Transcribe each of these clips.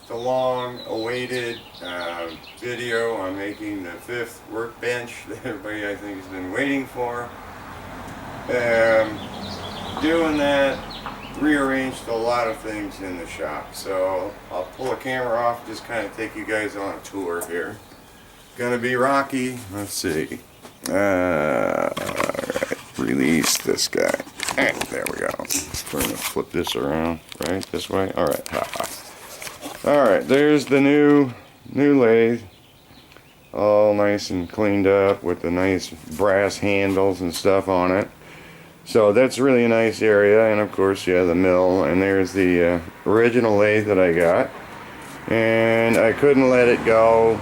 the long-awaited video on making the 5th workbench that everybody I think has been waiting for. Doing that rearranged a lot of things in the shop, so I'll pull the camera off, just kind of take you guys on a tour here. Gonna be rocky. Let's see. Alright, release this guy. Alright, there we go. We're gonna flip this around, right? This way? Alright, alright, there's the new lathe. All nice and cleaned up with the nice brass handles and stuff on it. So that's really a nice area, and of course, yeah, the mill. And there's the original lathe that I got. And I couldn't let it go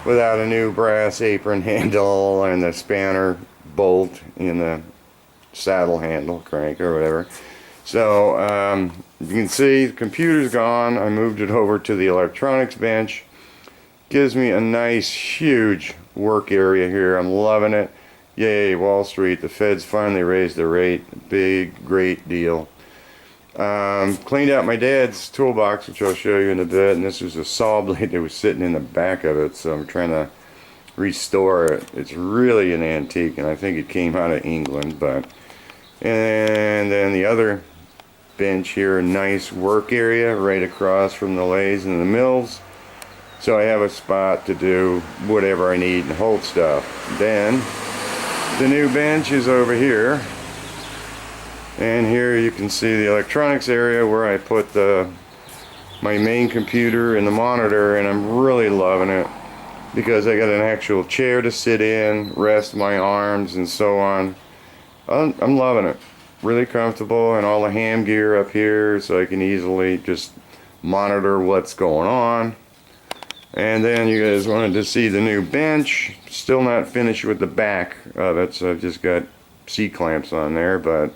without a new brass apron handle and the spanner bolt in the saddle handle crank or whatever. So you can see the computer's gone. I moved it over to the electronics bench. Gives me a nice huge work area here. I'm loving it. Yay, Wall Street. The Feds finally raised the rate. Big, great deal. Cleaned out my dad's toolbox, which I'll show you in a bit, and this was a saw blade that was sitting in the back of it, so I'm trying to restore it. It's really an antique, and I think it came out of England. But and then the other bench here, a nice work area right across from the lathes and the mills, so I have a spot to do whatever I need and hold stuff. Then the new bench is over here. And here you can see the electronics area where I put my main computer and the monitor, and I'm really loving it because I got an actual chair to sit in, rest my arms and so on. I'm loving it. Really comfortable, and all the ham gear up here so I can easily just monitor what's going on. And then you guys wanted to see the new bench. Still not finished with the back of it, so I've just got C-clamps on there, but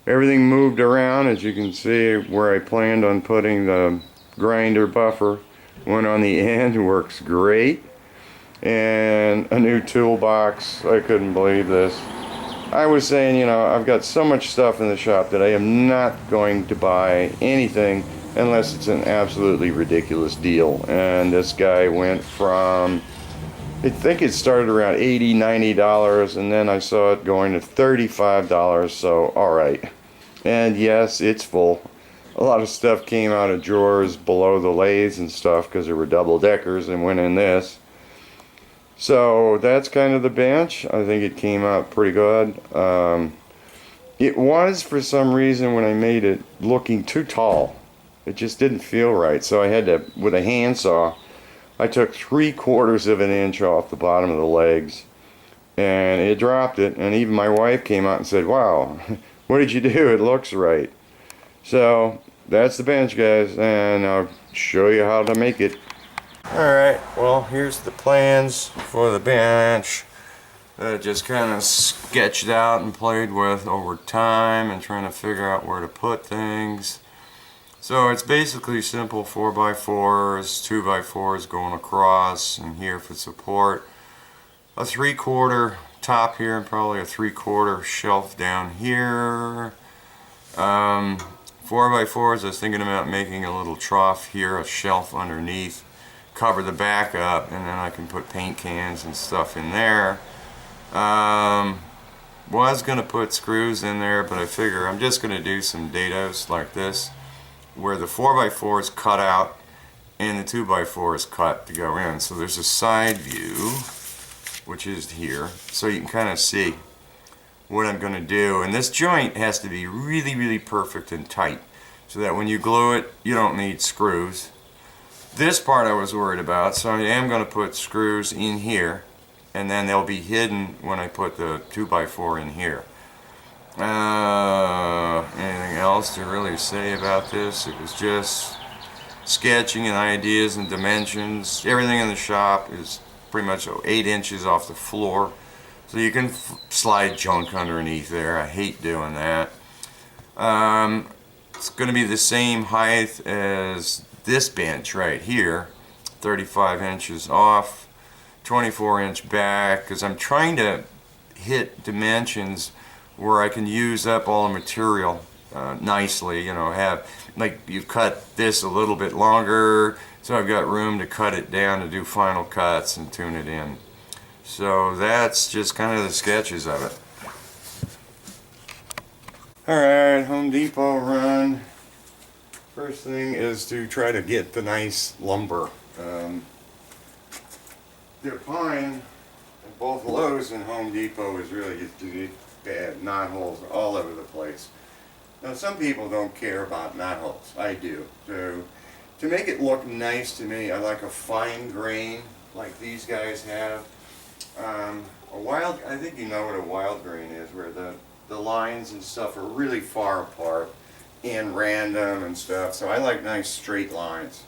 everything moved around, as you can see. Where I planned on putting the grinder buffer went on the end. Works great. And a new toolbox. I couldn't believe this. I was saying, you know, I've got so much stuff in the shop that I am not going to buy anything unless it's an absolutely ridiculous deal. And this guy went from, I think it started around $80, $90, and then I saw it going to $35, so alright. And yes, it's full. A lot of stuff came out of drawers below the lathes and stuff because there were double deckers and went in this. So that's kind of the bench. I think it came out pretty good. It was, for some reason, when I made it, looking too tall. It just didn't feel right, so I had to, with a handsaw, I took 3/4 of an inch off the bottom of the legs, and it dropped it. And even my wife came out and said, wow, what did you do? It looks right. So that's the bench, guys, and I'll show you how to make it. Alright, well, here's the plans for the bench that I just kind of sketched out and played with over time and trying to figure out where to put things. So it's basically simple 4x4s, 2x4s going across, and here for support. A 3/4 top here, and probably a 3/4 shelf down here. 4x4s, I was thinking about making a little trough here, a shelf underneath, cover the back up, and then I can put paint cans and stuff in there. Was going to put screws in there, but I figure I'm just going to do some dados like this, where the 4x4 is cut out and the 2x4 is cut to go in. So there's a side view, which is here, so you can kind of see what I'm going to do. And this joint has to be really, really perfect and tight so that when you glue it, you don't need screws. This part I was worried about, so I am going to put screws in here, and then they'll be hidden when I put the 2x4 in here. Anything else to really say about this? It was just sketching and ideas and dimensions. Everything in the shop is pretty much 8 inches off the floor, so you can slide junk underneath there. I hate doing that. It's going to be the same height as this bench right here, 35 inches off, 24-inch back, because I'm trying to hit dimensions where I can use up all the material nicely, you know, have, like, you cut this a little bit longer, so I've got room to cut it down to do final cuts and tune it in. So that's just kind of the sketches of it. Alright, Home Depot run. First thing is to try to get the nice lumber. Their pine at both Lowe's and Home Depot is really just bad. Knot holes all over the place. Now some people don't care about knot holes. I do. So to make it look nice to me, I like a fine grain like these guys have. I think you know what a wild grain is, where the lines and stuff are really far apart and random and stuff. So I like nice straight lines.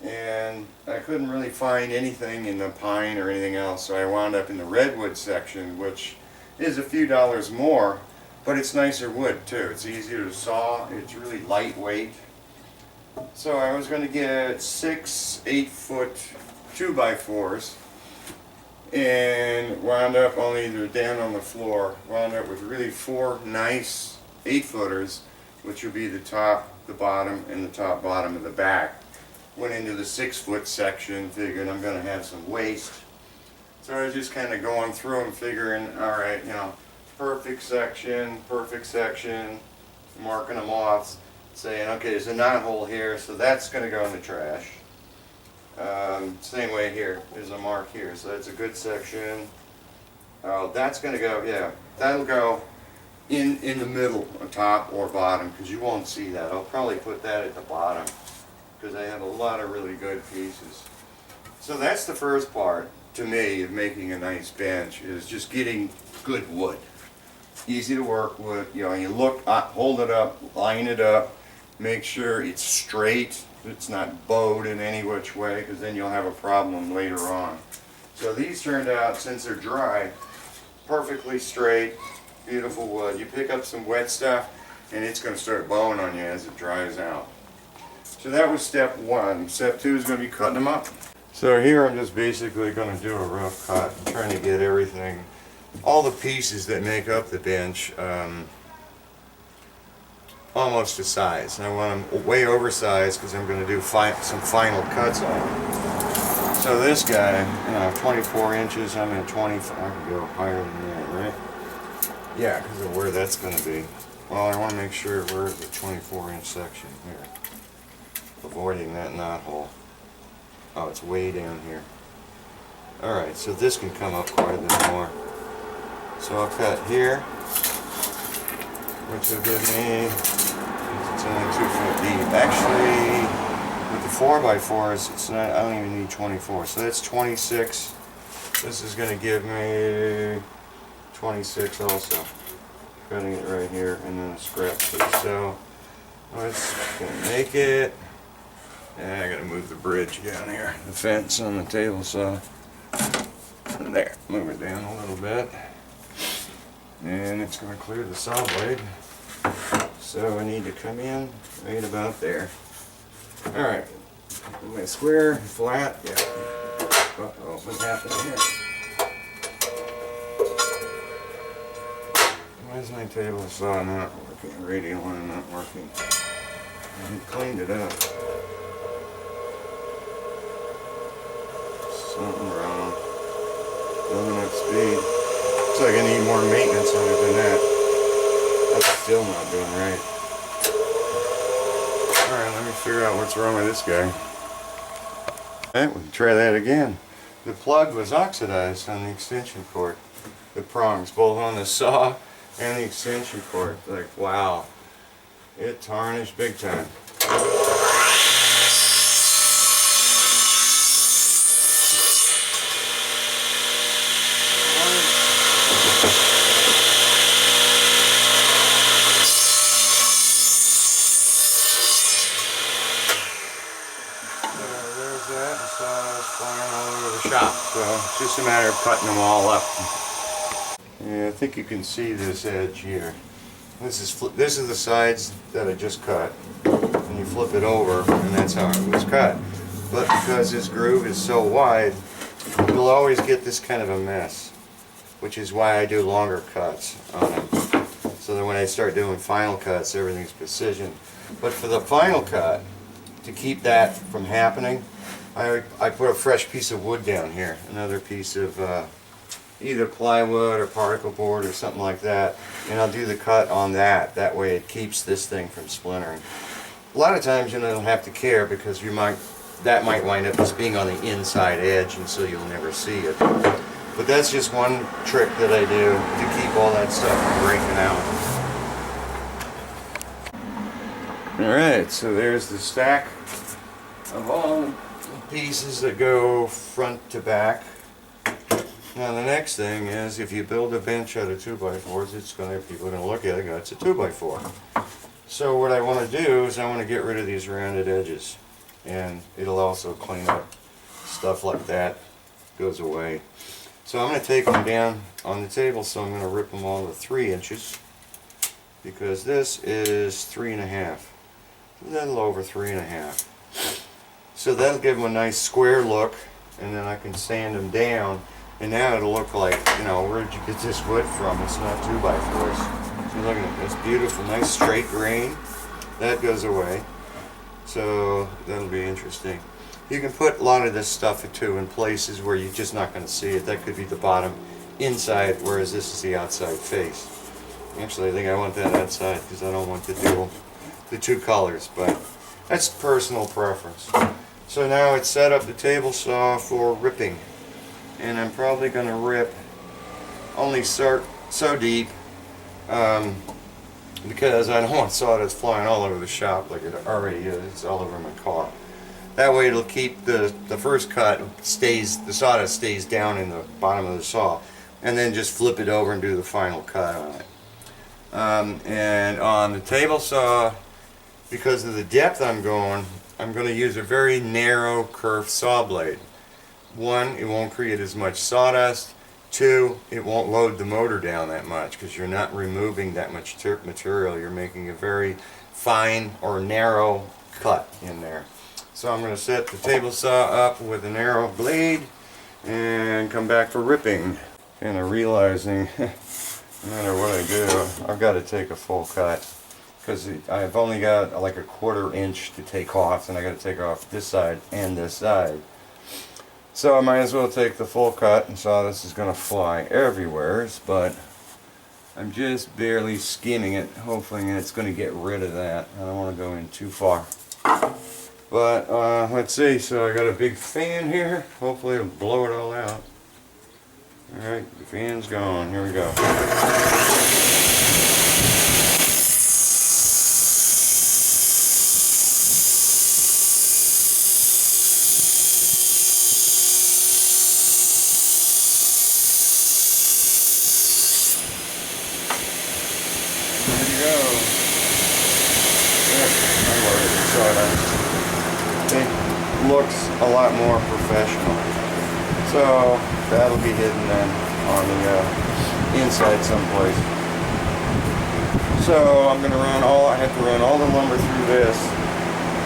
And I couldn't really find anything in the pine or anything else, so I wound up in the redwood section, which is a few dollars more, but it's nicer wood too. It's easier to saw, it's really lightweight. So I was going to get 6 8-foot 2x4s, and wound up only they're down on the floor, wound up with really 4 nice 8-footers, which would be the top, the bottom, and the top bottom of the back. Went into the 6-foot section, figured I'm going to have some waste. So I was just kind of going through them, figuring, alright, you know, perfect section, marking them off, saying, okay, there's a knot hole here, so that's going to go in the trash. Same way here, there's a mark here, so that's a good section. That's going to go, yeah, that'll go in the middle, top or bottom, because you won't see that. I'll probably put that at the bottom, because I have a lot of really good pieces. So that's the first part, to me, of making a nice bench, is just getting good wood. Easy to work with, you know, you look, hold it up, line it up, make sure it's straight, it's not bowed in any which way, because then you'll have a problem later on. So these turned out, since they're dry, perfectly straight, beautiful wood. You pick up some wet stuff, and it's going to start bowing on you as it dries out. So that was step 1. Step 2 is going to be cutting them up. So here I'm just basically going to do a rough cut, trying to get everything, all the pieces that make up the bench, almost to size. I want them way oversized because I'm going to do some final cuts on them. So this guy, you know, 24 inches, I'm at 25. I can go higher than that, right? Yeah, because of where that's going to be. Well, I want to make sure we're at the 24-inch section here. Avoiding that knot hole. Oh, it's way down here. Alright, so this can come up quite a bit more. So I'll cut here, which will give me, it's only 2 foot deep. Actually, with the 4x4s, it's not, I don't even need 24. So that's 26. This is going to give me 26 also. Cutting it right here, and then a scrap piece. So let's make it. I gotta move the bridge down here, the fence on the table saw. There, move it down a little bit. And it's going to clear the saw blade. So I need to come in right about there. Alright, my square, flat, yeah. Uh-oh, what's happening here? Why is my table saw not working? Radial line not working. I cleaned it up. Something wrong. Building up speed. Looks like I need more maintenance on it than that. That's still not doing right. Alright, let me figure out what's wrong with this guy. Alright, we'll try that again. The plug was oxidized on the extension cord. The prongs, both on the saw and the extension cord. Like, wow. It tarnished big time. Shop, so it's just a matter of cutting them all up. Yeah, I think you can see this edge here. This is the sides that I just cut, and you flip it over, and that's how it was cut. But because this groove is so wide, you'll always get this kind of a mess, which is why I do longer cuts on them. so that when I start doing final cuts, everything's precision. But for the final cut, to keep that from happening, I put a fresh piece of wood down here, another piece of either plywood or particle board or something like that, and I'll do the cut on that. That way it keeps this thing from splintering. A lot of times you don't have to care because that might wind up just being on the inside edge, and so you'll never see it. But that's just one trick that I do to keep all that stuff from breaking out. Alright, so there's the stack of all the pieces that go front to back. Now the next thing is, if you build a bench out of 2x4s, people are going to look at it and go, it's a 2x4. So what I want to do is I want to get rid of these rounded edges, and it'll also clean up stuff like that, goes away. So I'm going to take them down on the table, so I'm going to rip them all to 3 inches, because this is 3.5, a little over 3.5. So that'll give them a nice square look, and then I can sand them down, and now it'll look like, you know, where'd you get this wood from? It's not 2x4s. So look at this beautiful, nice straight grain. That goes away. So that'll be interesting. You can put a lot of this stuff too in places where you're just not going to see it. That could be the bottom inside, whereas this is the outside face. Actually, I think I want that outside because I don't want the two colors, but that's personal preference. So now it's set up the table saw for ripping, and I'm probably going to rip only so deep because I don't want sawdust flying all over the shop like it already is. It's all over my car. That way it'll keep the first cut the sawdust stays down in the bottom of the saw, and then just flip it over and do the final cut on it. And on the table saw, because of the depth I'm going to use a very narrow curved saw blade. One, it won't create as much sawdust. Two, it won't load the motor down that much because you're not removing that much material. You're making a very fine or narrow cut in there. So I'm going to set the table saw up with a narrow blade and come back for ripping. Kind of realizing no matter what I do, I've got to take a full cut because I've only got like a 1/4 inch to take off, and I got to take off this side and this side. So I might as well take the full cut, and sawdust is going to fly everywhere, but I'm just barely skimming it, hoping it's going to get rid of that. I don't want to go in too far. But let's see, so I got a big fan here. Hopefully it'll blow it all out. Alright, the fan's gone. Here we go. It looks a lot more professional. So that'll be hidden then on the inside someplace. So I'm going to I have to run all the lumber through this,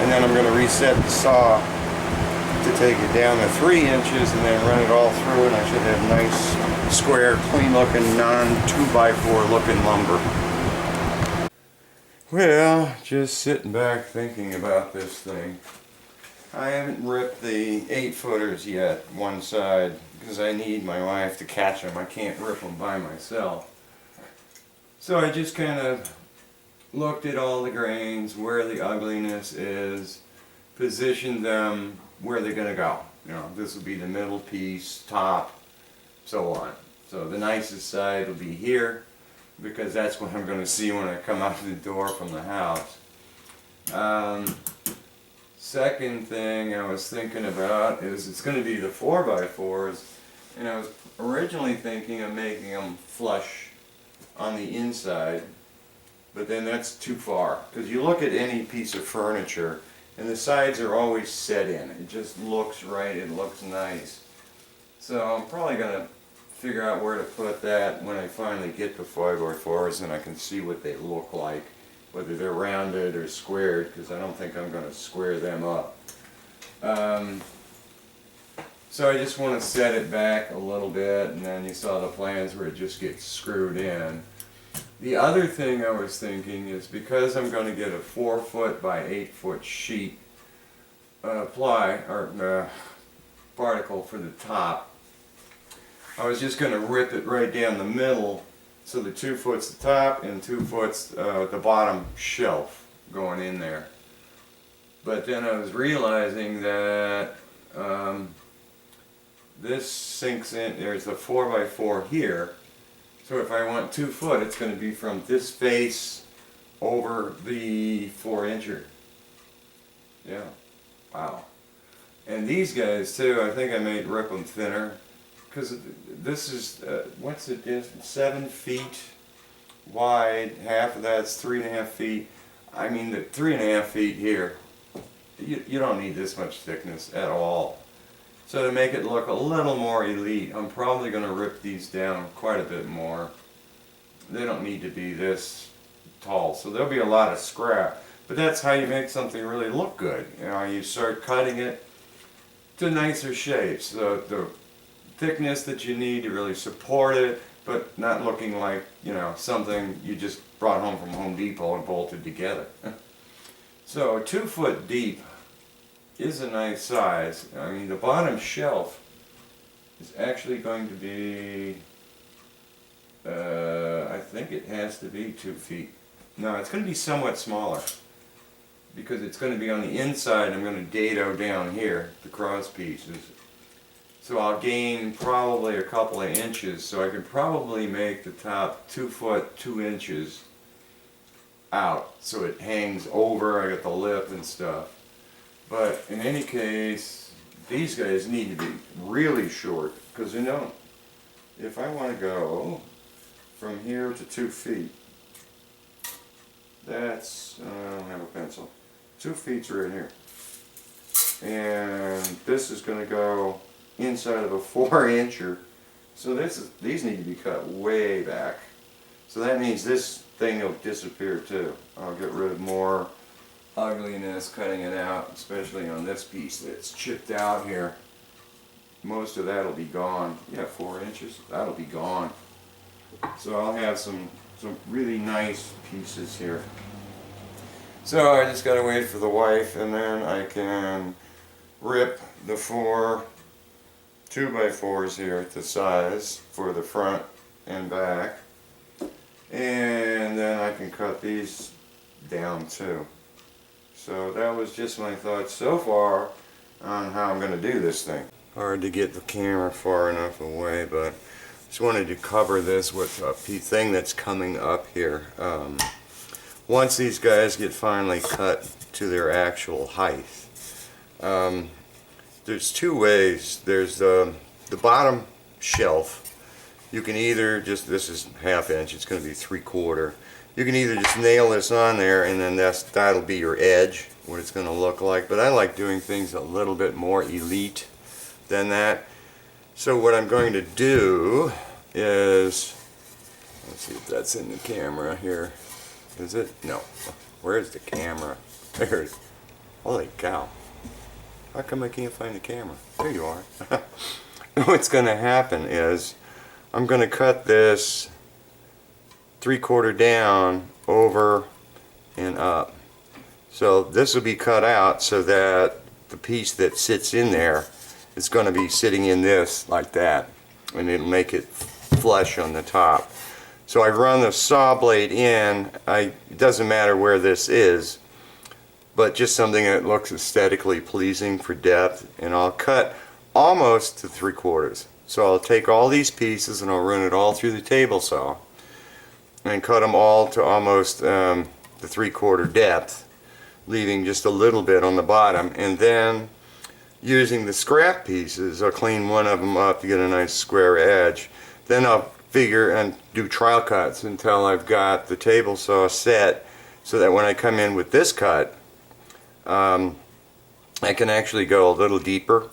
and then I'm going to reset the saw to take it down to 3 inches and then run it all through, and I should have nice, square, clean looking, non 2x4 looking lumber. Well, just sitting back thinking about this thing. I haven't ripped the 8-footers yet, one side, because I need my wife to catch them. I can't rip them by myself. So I just kind of looked at all the grains, where the ugliness is, positioned them where they're going to go. You know, this will be the middle piece, top, so on. So the nicest side will be here, because that's what I'm going to see when I come out the door from the house. Second thing I was thinking about is it's going to be the 4x4s, and I was originally thinking of making them flush on the inside, but then that's too far, because you look at any piece of furniture and the sides are always set in. It just looks right, it looks nice. So I'm probably going to figure out where to put that when I finally get the 5x4s and I can see what they look like, whether they're rounded or squared, because I don't think I'm going to square them up. So I just want to set it back a little bit, and then you saw the plans where it just gets screwed in. The other thing I was thinking is, because I'm going to get a 4-foot by 8-foot sheet ply or particle for the top, I was just going to rip it right down the middle, so the 2 foot's the top and 2 foot's the bottom shelf going in there. But then I was realizing that this sinks in, there's a 4x4 here, so if I want 2 foot, it's going to be from this face over the 4-incher. Yeah, wow. And these guys too, I think I may rip them thinner, because this is, what's the distance, 7 feet wide, half of that's 3.5 feet. I mean, the 3.5 feet here, you don't need this much thickness at all. So to make it look a little more elite, I'm probably going to rip these down quite a bit more. They don't need to be this tall, so there'll be a lot of scrap. But that's how you make something really look good. You know, you start cutting it to nicer shapes. The thickness that you need to really support it, but not looking like, you know, something you just brought home from Home Depot and bolted together. So 2 foot deep is a nice size. I mean, the bottom shelf is actually going to be, I think it has to be 2 feet. No, it's going to be somewhat smaller, because it's going to be on the inside. I'm going to dado down here, the cross pieces. So I'll gain probably a couple of inches, so I can probably make the top 2 foot 2 inches out, so it hangs over. I got the lip and stuff. But in any case, these guys need to be really short, because you know, if I want to go from here to 2 feet, that's, I don't have a pencil, 2 feet's right here. And this is going to go inside of a 4-incher. So these need to be cut way back. So that means this thing will disappear too. I'll get rid of more ugliness cutting it out, especially on this piece that's chipped out here. Most of that'll be gone. Yeah, 4 inches, that'll be gone. So I'll have some really nice pieces here. So I just gotta wait for the wife, and then I can rip the 4 2x4s here at the size for the front and back, and then I can cut these down too. So that was just my thoughts so far on how I'm going to do this thing. Hard to get the camera far enough away, but just wanted to cover this with a thing that's coming up here. Once these guys get finally cut to their actual height, there's 2 ways. There's the bottom shelf. You can either just, this is 1/2 inch, it's going to be 3/4. You can either just nail this on there, and then that'll be your edge, what it's going to look like. But I like doing things a little bit more elite than that. So what I'm going to do is, let's see if that's in the camera here. Is it? No. Where's the camera? There it is. Holy cow. How come I can't find the camera? There you are. What's going to happen is I'm going to cut this 3/4 down, over and up. So this will be cut out so that the piece that sits in there is going to be sitting in this like that, and it'll make it flush on the top. So I run the saw blade in. It doesn't matter where this is, but just something that looks aesthetically pleasing for depth, and I'll cut almost to 3/4. So I'll take all these pieces and I'll run it all through the table saw and cut them all to almost the 3/4 depth, leaving just a little bit on the bottom. And then using the scrap pieces, I'll clean one of them up to get a nice square edge. Then I'll figure and do trial cuts until I've got the table saw set, so that when I come in with this cut, I can actually go a little deeper,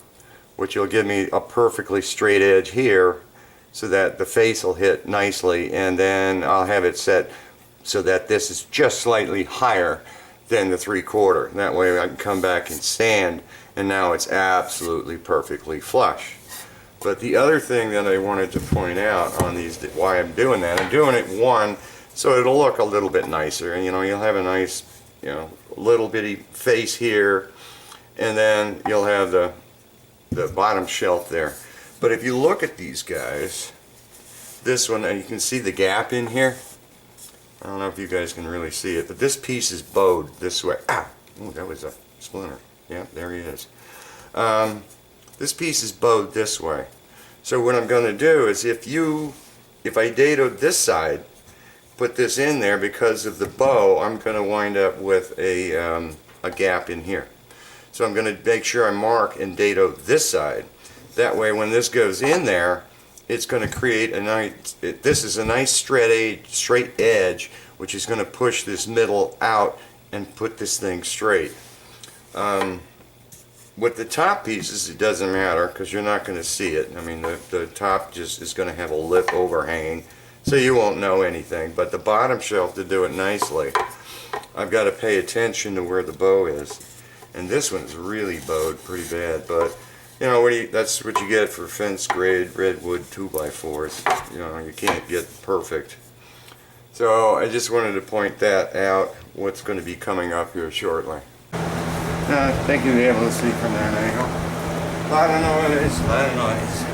which will give me a perfectly straight edge here, so that the face will hit nicely, and then I'll have it set so that this is just slightly higher than the 3/4. That way I can come back and sand, and now it's absolutely perfectly flush. But the other thing that I wanted to point out on these, why I'm doing that, I'm doing it, one, So it'll look a little bit nicer, and you'll have a nice, little bitty face here, and then you'll have the bottom shelf there. But if you look at these guys, this one, and you can see the gap in here. I don't know if you guys can really see it, but this piece is bowed this way. Ah! Ooh, that was a splinter. Yeah, there he is. This piece is bowed this way. So what I'm going to do is if I dadoed this side, put this in there, because of the bow, I'm going to wind up with a gap in here. So I'm going to make sure I mark and dado this side. That way when this goes in there, it's going to create a nice, this is a nice straight edge, which is going to push this middle out and put this thing straight. With the top pieces, it doesn't matter because you're not going to see it. I mean, the top just is going to have a lip overhanging, so you won't know anything. But the bottom shelf, to do it nicely, I've got to pay attention to where the bow is. And this one's really bowed pretty bad, but that's what you get for fence grade redwood 2x4s. You can't get perfect. So I just wanted to point that out, what's going to be coming up here shortly. I think you'll be able to see from that angle. A lot of noise, a lot of noise.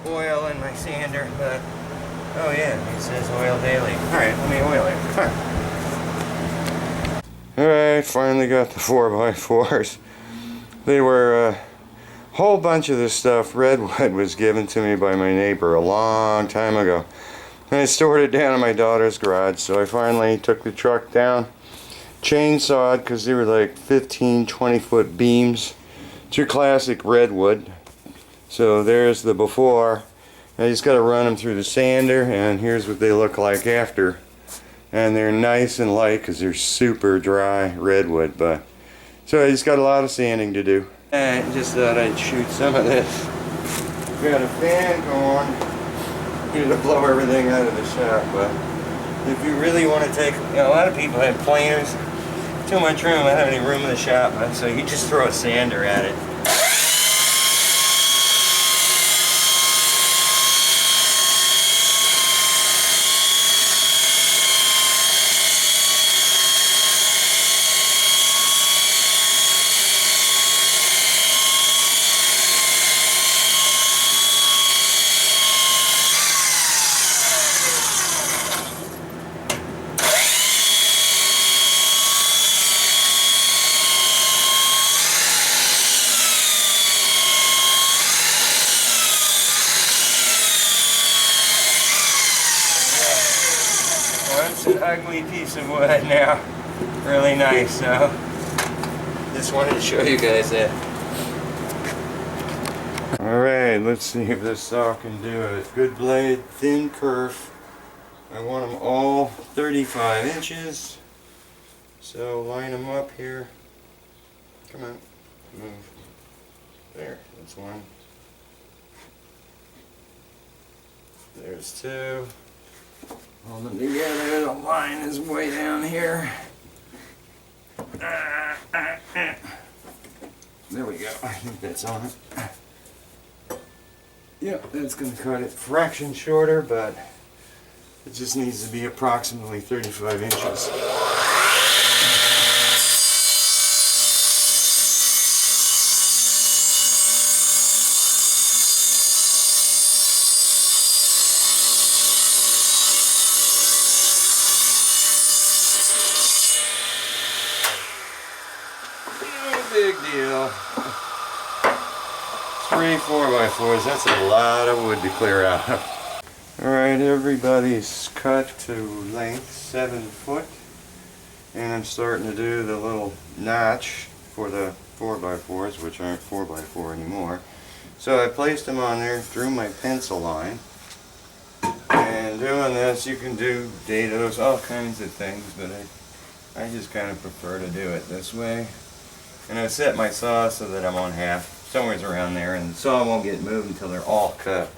Oil in my sander, but oh yeah, it says oil daily. Alright, let me oil it. Alright, finally got the 4x4s. They were a whole bunch of this stuff. Redwood was given to me by my neighbor a long time ago. And I stored it down in my daughter's garage, so I finally took the truck down, chainsawed, because they were like 15, 20-foot beams. It's your classic redwood. So there's the before. I just got to run them through the sander, and here's what they look like after. And they're nice and light because they're super dry redwood. But so I just got a lot of sanding to do. I just thought I'd shoot some of this. Got a fan going. Here to blow everything out of the shop. But if you really want to take, a lot of people have planers. Too much room. I don't have any room in the shop, so you just throw a sander at it. It's an ugly piece of wood now. Really nice, so just wanted to show you guys that. Alright, let's see if this saw can do it. Good blade, thin kerf. I want them all 35 inches. So line them up here. Come on, move. There, that's one. There's two. Hold them together, the line is way down here. There we go, I think that's on it. Yep, that's going to cut it fraction shorter, but it just needs to be approximately 35 inches. Big deal. 3 4x4s, that's a lot of wood to clear out. Alright, everybody's cut to length 7 foot. And I'm starting to do the little notch for the 4x4s, which aren't 4x4 anymore. So I placed them on there through my pencil line. And doing this, you can do dados, all kinds of things, but I just kind of prefer to do it this way. And I set my saw so that I'm on half, somewhere around there, and the saw won't get moved until they're all cut.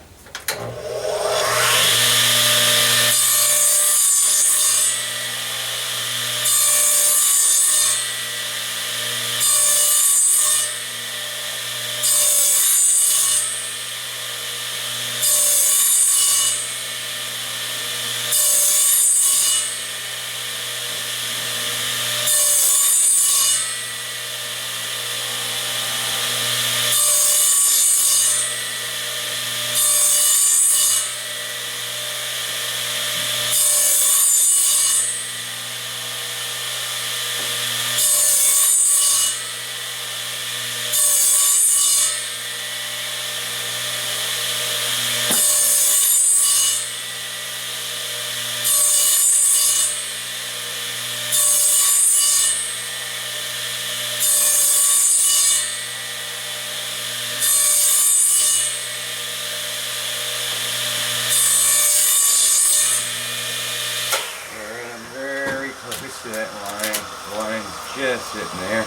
To that line. The line's just sitting there.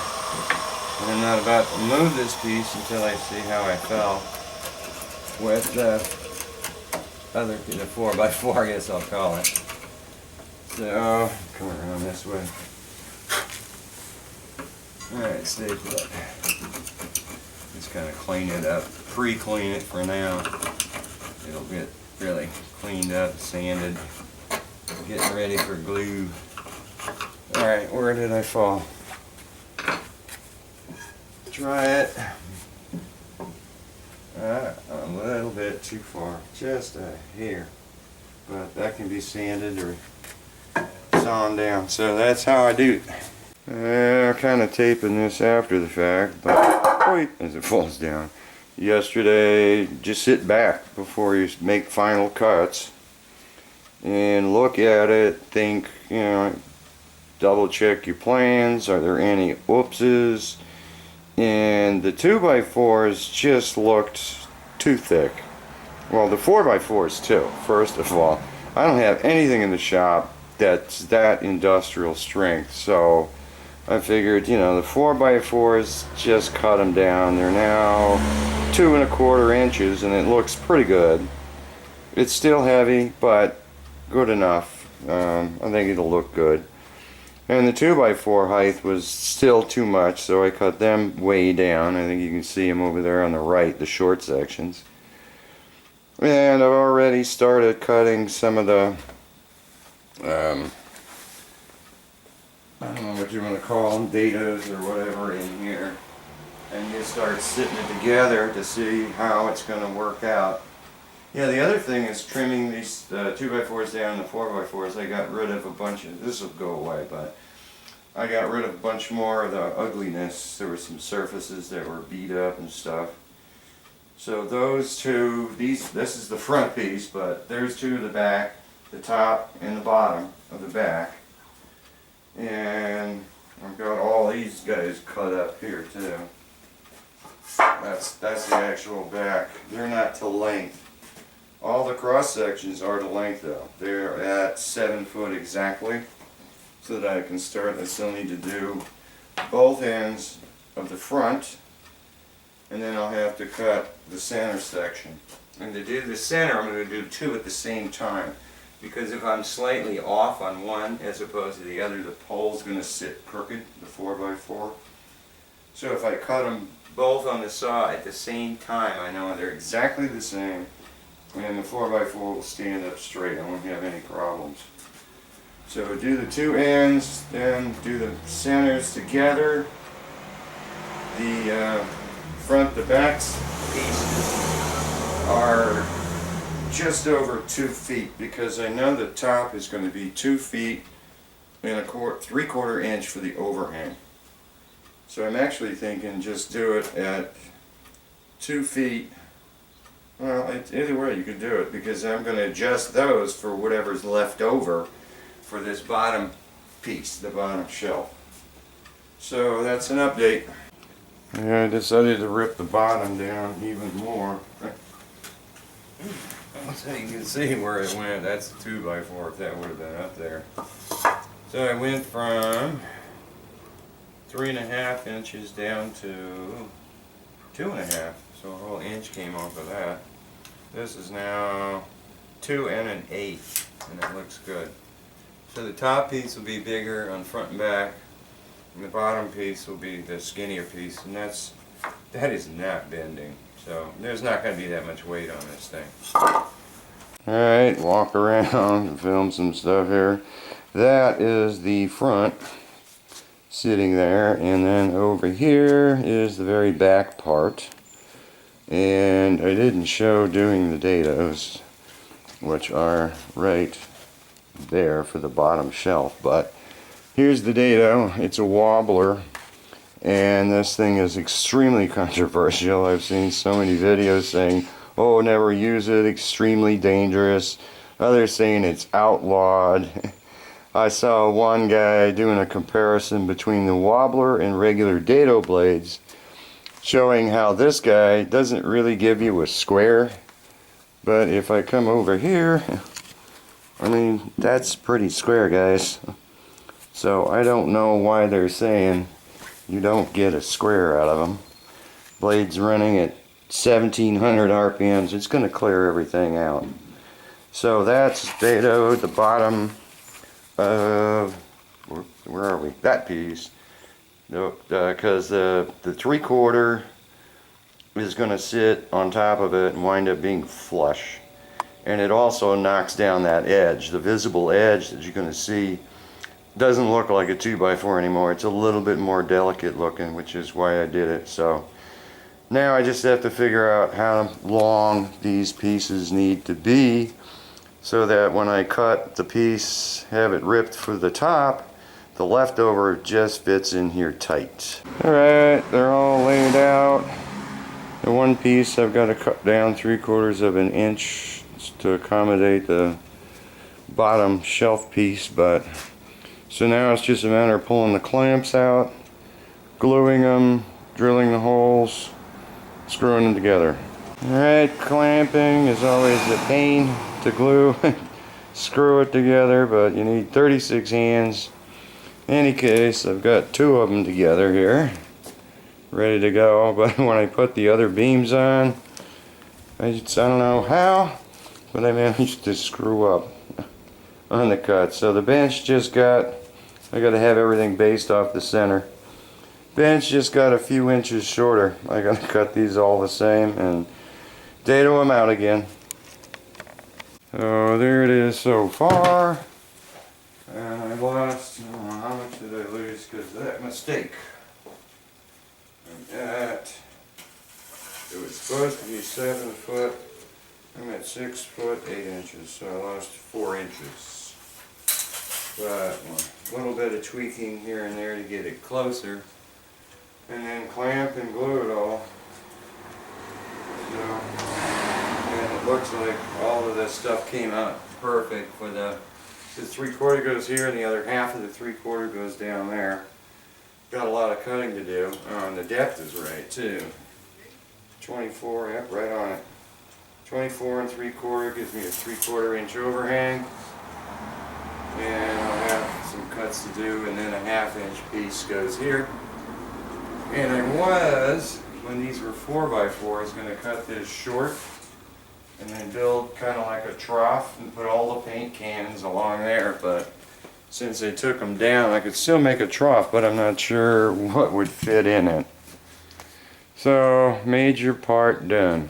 And I'm not about to move this piece until I see how I fell with the other, the 4x4, I guess I'll call it. So, come around this way. Alright, stay put. Just kind of clean it up, pre-clean it for now. It'll get really cleaned up, sanded, getting ready for glue. Alright, where did I fall? Try it. A little bit too far, just a hair. But that can be sanded or sawn down. So that's how I do it. I'm kind of taping this after the fact, but wait, as it falls down. Yesterday, just sit back before you make final cuts and look at it, think, you know, double check your plans. Are there any oopses? And the 2x4s just looked too thick. Well, the 4x4s too. First of all, I don't have anything in the shop that's that industrial strength, so I figured, you know, the 4x4s, just cut them down. They're now 2 1/4 inches, and it looks pretty good. It's still heavy, but good enough. I think it'll look good. And the 2x4 height was still too much, so I cut them way down. I think you can see them over there on the right, the short sections. And I've already started cutting some of the, I don't know what you want to call them, datas or whatever in here. And you start sitting it together to see how it's going to work out. Yeah, the other thing is trimming these 2x4s down to 4x4s. I got rid of a bunch of, this will go away, but I got rid of a bunch more of the ugliness. There were some surfaces that were beat up and stuff. So those two, this is the front piece, but there's two of the back, the top and the bottom of the back. And I've got all these guys cut up here too. That's the actual back. They're not to length. All the cross sections are to length though. They're at 7 foot exactly, so that I can start. I still need to do both ends of the front, and then I'll have to cut the center section. And to do the center, I'm going to do 2 at the same time, because if I'm slightly off on one as opposed to the other, the pole's going to sit crooked, the 4x4. So if I cut them both on the saw at the same time, I know they're exactly the same. And the 4x4 will stand up straight. I won't have any problems. So do the 2 ends, then do the centers together. The front, the back pieces are just over 2 feet, because I know the top is going to be 2 feet and a 3/4 inch for the overhang. So I'm actually thinking just do it at 2 feet. Well, either way you could do it, because I'm going to adjust those for whatever's left over for this bottom piece, the bottom shelf. So that's an update. Yeah, I decided to rip the bottom down even more. So you can see where it went. That's a 2x4 if that would have been up there. So I went from 3.5 inches down to 2.5. So a whole inch came off of that. This is now 2 1/8, and it looks good. So the top piece will be bigger on front and back, and the bottom piece will be the skinnier piece, and that is not bending. So there's not going to be that much weight on this thing. Alright, walk around and film some stuff here. That is the front sitting there, and then over here is the very back part. And I didn't show doing the dados, which are right there for the bottom shelf, but here's the dado. It's a wobbler, and this thing is extremely controversial. I've seen so many videos saying, oh, never use it, extremely dangerous. Others saying it's outlawed. I saw one guy doing a comparison between the wobbler and regular dado blades, showing how this guy doesn't really give you a square, but if I come over here, I mean, that's pretty square, guys. So I don't know why they're saying you don't get a square out of them. Blades running at 1700 RPMs, it's going to clear everything out. So that's dado, the bottom of, where are we? That piece. Because the 3/4 is going to sit on top of it and wind up being flush. And it also knocks down that edge. The visible edge that you're going to see doesn't look like a 2x4 anymore. It's a little bit more delicate looking, which is why I did it. So now I just have to figure out how long these pieces need to be so that when I cut the piece, have it ripped for the top, the leftover just fits in here tight. Alright, they're all laid out. The one piece I've got to cut down 3/4 of an inch to accommodate the bottom shelf piece, but so now it's just a matter of pulling the clamps out, gluing them, drilling the holes, screwing them together. Alright, clamping is always a pain to glue. Screw it together, but you need 36 hands. In any case, I've got 2 of them together here, ready to go, but when I put the other beams on, I don't know how, but I managed to screw up on the cut. So the bench just got, I got to have everything based off the center. Bench just got a few inches shorter. I got to cut these all the same and dado them out again. So there it is so far. And I lost, I don't know, how much did I lose because of that mistake? And that, it was supposed to be 7 foot, I'm at 6 foot 8 inches, so I lost 4 inches. But a little bit of tweaking here and there to get it closer, and then clamp and glue it all. So, and it looks like all of this stuff came out perfect for the 3/4 goes here and the other half of the 3/4 goes down there. Got a lot of cutting to do. And the depth is right too. 24, yep, right on it. 24 3/4 gives me a 3/4 inch overhang. And I'll have some cuts to do, and then a 1/2 inch piece goes here. And I was, when these were 4x4s, going to cut this short and then build kind of like a trough and put all the paint cans along there, but since they took them down, I could still make a trough, but I'm not sure what would fit in it. So, major part done.